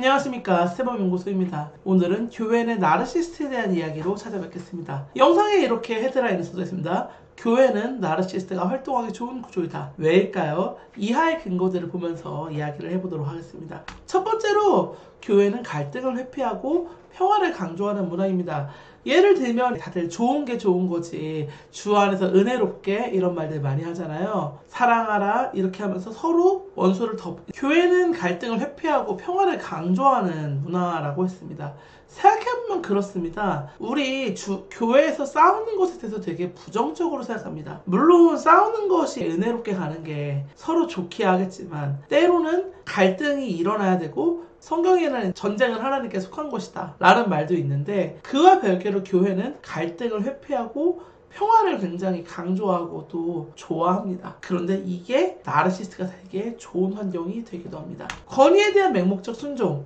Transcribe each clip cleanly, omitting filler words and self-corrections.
안녕하십니까, 스테범연구소입니다. 오늘은 교회는 나르시스트에 대한 이야기로 찾아뵙겠습니다. 영상에 이렇게 헤드라인을 써있습니다. 교회는 나르시스트가 활동하기 좋은 구조이다. 왜일까요? 이하의 근거들을 보면서 이야기를 해보도록 하겠습니다. 첫 번째로 교회는 갈등을 회피하고 평화를 강조하는 문화입니다. 예를 들면 다들 좋은 게 좋은 거지, 주 안에서 은혜롭게, 이런 말들 많이 하잖아요. 사랑하라 이렇게 하면서 서로 원수를 교회는 갈등을 회피하고 평화를 강조하는 문화라고 했습니다. 생각해보면 그렇습니다. 우리 교회에서 싸우는 것에 대해서 되게 부정적으로 생각합니다. 물론 싸우는 것이 은혜롭게 가는 게 서로 좋게 하겠지만, 때로는 갈등이 일어나야 되고 성경에는 전쟁은 하나님께 속한 것이다 라는 말도 있는데, 그와 별개로 교회는 갈등을 회피하고 평화를 굉장히 강조하고 또 좋아합니다. 그런데 이게 나르시스트가 되게 좋은 환경이 되기도 합니다. 권위에 대한 맹목적 순종,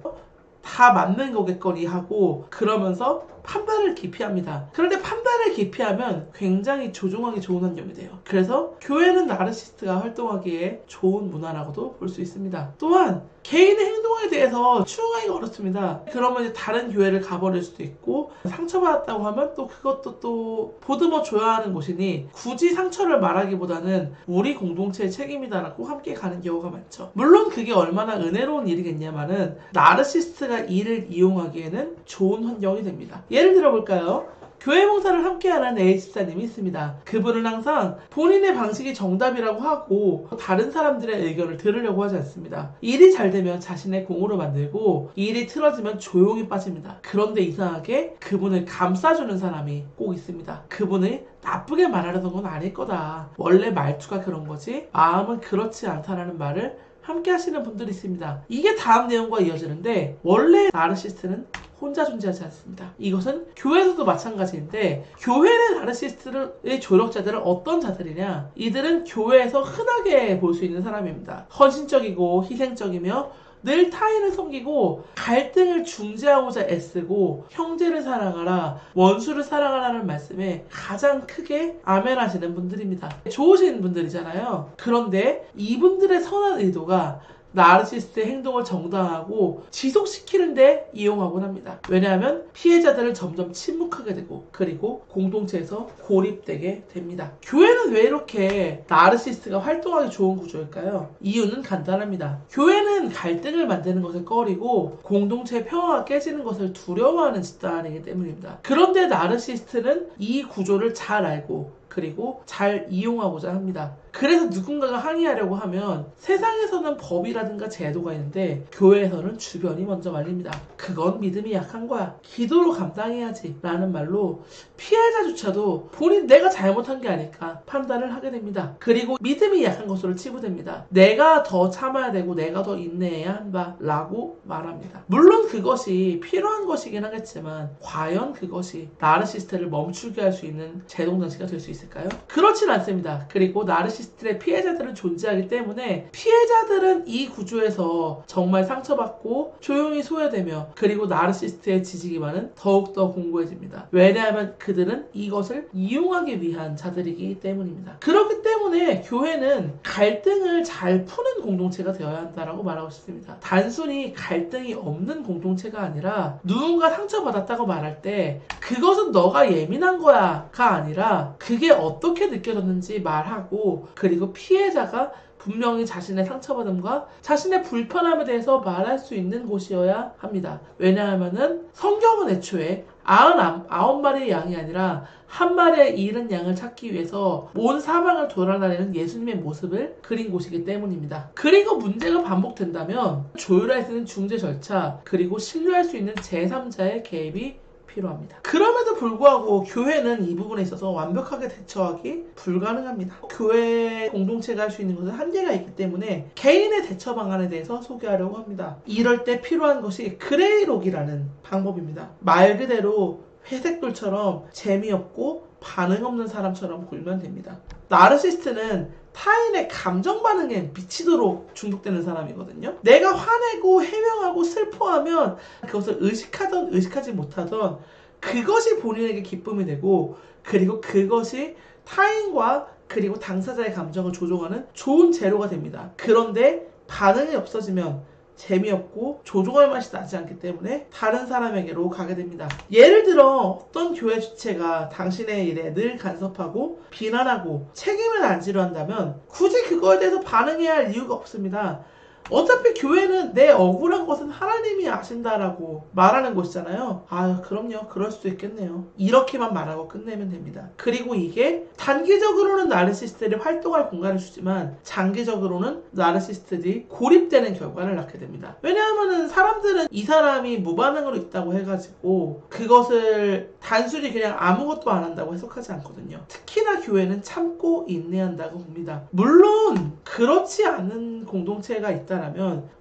다 맞는 거겠거니 하고 그러면서 판단을 기피합니다. 그런데 판단을 기피하면 굉장히 조종하기 좋은 환경이 돼요. 그래서 교회는 나르시스트가 활동하기에 좋은 문화라고도 볼 수 있습니다. 또한 개인의 행동에 대해서 추궁하기가 어렵습니다. 그러면 이제 다른 교회를 가버릴 수도 있고, 상처받았다고 하면 또 그것도 또 보듬어 줘야 하는 곳이니 굳이 상처를 말하기보다는 우리 공동체의 책임이다라고 함께 가는 경우가 많죠. 물론 그게 얼마나 은혜로운 일이겠냐마는 나르시스트가 이를 이용하기에는 좋은 환경이 됩니다. 예를 들어볼까요? 교회 봉사를 함께하는 A집사님이 있습니다. 그분은 항상 본인의 방식이 정답이라고 하고 다른 사람들의 의견을 들으려고 하지 않습니다. 일이 잘 되면 자신의 공으로 만들고, 일이 틀어지면 조용히 빠집니다. 그런데 이상하게 그분을 감싸주는 사람이 꼭 있습니다. 그분을 나쁘게 말하려던 건 아닐 거다, 원래 말투가 그런 거지, 마음은 그렇지 않다라는 말을 함께 하시는 분들이 있습니다. 이게 다음 내용과 이어지는데, 원래 나르시스트는 혼자 존재하지 않습니다. 이것은 교회에서도 마찬가지인데, 교회의 나르시스트의 조력자들은 어떤 자들이냐? 이들은 교회에서 흔하게 볼 수 있는 사람입니다. 헌신적이고 희생적이며 늘 타인을 섬기고 갈등을 중재하고자 애쓰고 형제를 사랑하라, 원수를 사랑하라는 말씀에 가장 크게 아멘 하시는 분들입니다. 좋으신 분들이잖아요. 그런데 이분들의 선한 의도가 나르시스트의 행동을 정당하고 지속시키는데 이용하곤 합니다. 왜냐하면 피해자들은 점점 침묵하게 되고, 그리고 공동체에서 고립되게 됩니다. 교회는 왜 이렇게 나르시스트가 활동하기 좋은 구조일까요? 이유는 간단합니다. 교회는 갈등을 만드는 것을 꺼리고 공동체의 평화가 깨지는 것을 두려워하는 집단이기 때문입니다. 그런데 나르시스트는 이 구조를 잘 알고 그리고 잘 이용하고자 합니다. 그래서 누군가가 항의하려고 하면 세상에서는 법이라든가 제도가 있는데 교회에서는 주변이 먼저 말립니다. 그건 믿음이 약한 거야, 기도로 감당해야지 라는 말로 피해자조차도 본인 내가 잘못한 게 아닐까 판단을 하게 됩니다. 그리고 믿음이 약한 것으로 치부됩니다. 내가 더 참아야 되고 내가 더 인내해야 한다 라고 말합니다. 물론 그것이 필요한 것이긴 하겠지만, 과연 그것이 나르시스트를 멈추게 할 수 있는 제동장치가 될 수 있을까요? 그렇진 않습니다. 그리고 나르시스트의 피해자들은 존재하기 때문에 피해자들은 이 구조에서 정말 상처받고 조용히 소외되며, 그리고 나르시스트의 지지 기반은 더욱더 공고해집니다. 왜냐하면 그들은 이것을 이용하기 위한 자들이기 때문입니다. 그렇기 때문에 교회는 갈등을 잘 푸는 공동체가 되어야 한다고 말하고 싶습니다. 단순히 갈등이 없는 공동체가 아니라, 누군가 상처받았다고 말할 때 그것은 너가 예민한 거야가 아니라 그게 어떻게 느껴졌는지 말하고, 그리고 피해자가 분명히 자신의 상처받음과 자신의 불편함에 대해서 말할 수 있는 곳이어야 합니다. 왜냐하면은 성경은 애초에 99마리의 양이 아니라 한 마리의 잃은 양을 찾기 위해서 온 사방을 돌아다니는 예수님의 모습을 그린 곳이기 때문입니다. 그리고 문제가 반복된다면 조율할 수 있는 중재 절차, 그리고 신뢰할 수 있는 제3자의 개입이 필요합니다. 그럼에도 불구하고 교회는 이 부분에 있어서 완벽하게 대처하기 불가능합니다. 교회 공동체가 할 수 있는 것은 한계가 있기 때문에 개인의 대처 방안에 대해서 소개하려고 합니다. 이럴 때 필요한 것이 그레이록이라는 방법입니다. 말 그대로 회색돌처럼 재미없고 반응 없는 사람처럼 굴면 됩니다. 나르시스트는 타인의 감정 반응에 미치도록 중독되는 사람이거든요. 내가 화내고 해명하고 슬퍼하면 그것을 의식하던 의식하지 못하던 그것이 본인에게 기쁨이 되고, 그리고 그것이 타인과 그리고 당사자의 감정을 조종하는 좋은 재료가 됩니다. 그런데 반응이 없어지면 재미없고 조종할 맛이 나지 않기 때문에 다른 사람에게로 가게 됩니다. 예를 들어 어떤 교회 주체가 당신의 일에 늘 간섭하고 비난하고 책임을 안 지려 한다면 굳이 그거에 대해서 반응해야 할 이유가 없습니다. 어차피 교회는 내 억울한 것은 하나님이 아신다라고 말하는 곳이잖아요. 아, 그럼요. 그럴 수도 있겠네요. 이렇게만 말하고 끝내면 됩니다. 그리고 이게 단기적으로는 나르시스트들이 활동할 공간을 주지만 장기적으로는 나르시스트들이 고립되는 결과를 낳게 됩니다. 왜냐하면 사람들은 이 사람이 무반응으로 있다고 해가지고 그것을 단순히 그냥 아무것도 안 한다고 해석하지 않거든요. 특히나 교회는 참고 인내한다고 봅니다. 물론 그렇지 않은 공동체가 있다면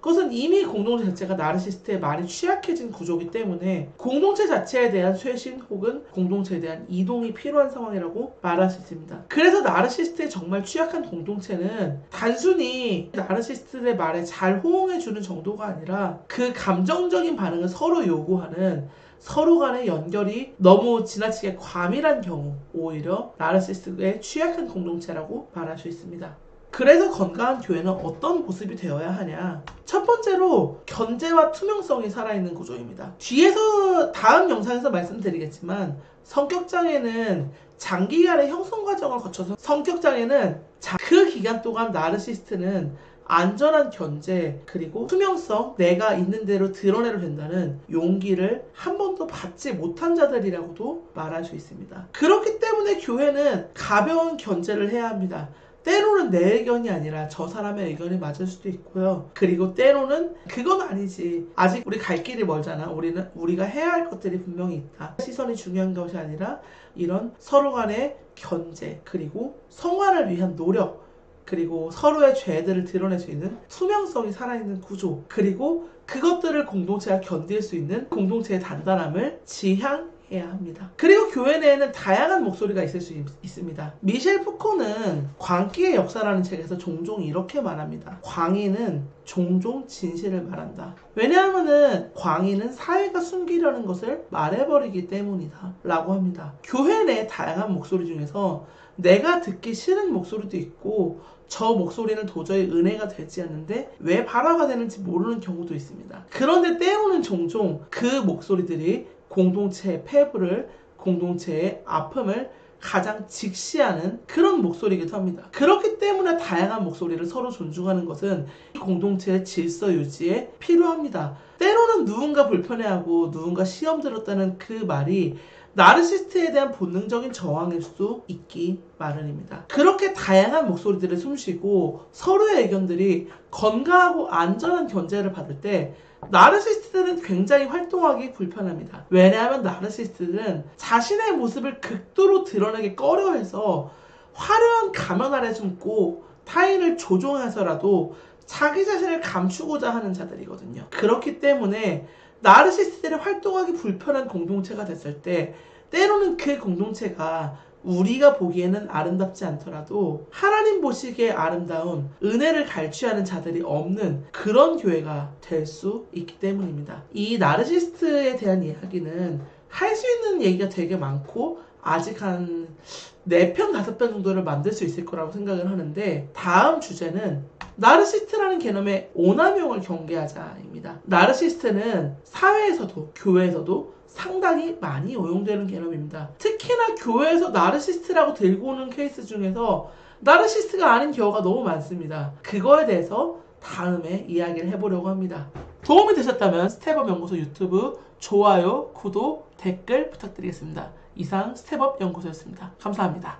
그것은 이미 공동체 자체가 나르시스트에 많이 취약해진 구조이기 때문에 공동체 자체에 대한 쇄신 혹은 공동체에 대한 이동이 필요한 상황이라고 말할 수 있습니다. 그래서 나르시스트에 정말 취약한 공동체는 단순히 나르시스트의 말에 잘 호응해주는 정도가 아니라 그 감정적인 반응을 서로 요구하는 서로 간의 연결이 너무 지나치게 과밀한 경우 오히려 나르시스트에 취약한 공동체라고 말할 수 있습니다. 그래서 건강한 교회는 어떤 모습이 되어야 하냐? 첫 번째로 견제와 투명성이 살아있는 구조입니다. 뒤에서 다음 영상에서 말씀드리겠지만 성격장애는 장기간의 형성 과정을 거쳐서 성격장애는 그 기간 동안 나르시스트는 안전한 견제 그리고 투명성, 내가 있는 대로 드러내려 된다는 용기를 한 번도 받지 못한 자들이라고도 말할 수 있습니다. 그렇기 때문에 교회는 가벼운 견제를 해야 합니다. 때로는 내 의견이 아니라 저 사람의 의견이 맞을 수도 있고요. 그리고 때로는 그건 아니지. 아직 우리 갈 길이 멀잖아. 우리가 해야 할 것들이 분명히 있다. 시선이 중요한 것이 아니라 이런 서로 간의 견제 그리고 성화를 위한 노력 그리고 서로의 죄들을 드러낼 수 있는 투명성이 살아있는 구조 그리고 그것들을 공동체가 견딜 수 있는 공동체의 단단함을 지향해야 합니다. 그리고 교회 내에는 다양한 목소리가 있을 수 있습니다. 미셸 푸코는 광기의 역사라는 책에서 종종 이렇게 말합니다. 광의는 종종 진실을 말한다. 왜냐하면 광의는 사회가 숨기려는 것을 말해버리기 때문이다 라고 합니다. 교회 내 다양한 목소리 중에서 내가 듣기 싫은 목소리도 있고 저 목소리는 도저히 은혜가 되지 않는데 왜 발화가 되는지 모르는 경우도 있습니다. 그런데 때로는 종종 그 목소리들이 공동체의 폐부를, 공동체의 아픔을 가장 직시하는 그런 목소리이기도 합니다. 그렇기 때문에 다양한 목소리를 서로 존중하는 것은 공동체의 질서 유지에 필요합니다. 때로는 누군가 불편해하고 누군가 시험 들었다는 그 말이 나르시스트에 대한 본능적인 저항일 수도 있기 마련입니다. 그렇게 다양한 목소리들을 숨쉬고 서로의 의견들이 건강하고 안전한 견제를 받을 때 나르시스트들은 굉장히 활동하기 불편합니다. 왜냐하면 나르시스트들은 자신의 모습을 극도로 드러내기 꺼려해서 화려한 가면 아래 숨고 타인을 조종해서라도 자기 자신을 감추고자 하는 자들이거든요. 그렇기 때문에 나르시스트들이 활동하기 불편한 공동체가 됐을 때 때로는 그 공동체가 우리가 보기에는 아름답지 않더라도 하나님 보시기에 아름다운 은혜를 갈취하는 자들이 없는 그런 교회가 될 수 있기 때문입니다. 이 나르시스트에 대한 이야기는 할 수 있는 얘기가 되게 많고 아직 한 4편, 5편 정도를 만들 수 있을 거라고 생각을 하는데 다음 주제는 나르시스트라는 개념의 오남용을 경계하자입니다. 나르시스트는 사회에서도 교회에서도 상당히 많이 오용되는 개념입니다. 특히나 교회에서 나르시스트라고 들고 오는 케이스 중에서 나르시스트가 아닌 경우가 너무 많습니다. 그거에 대해서 다음에 이야기를 해보려고 합니다. 도움이 되셨다면 스텝업 연구소 유튜브 좋아요, 구독, 댓글 부탁드리겠습니다. 이상 스텝업 연구소였습니다. 감사합니다.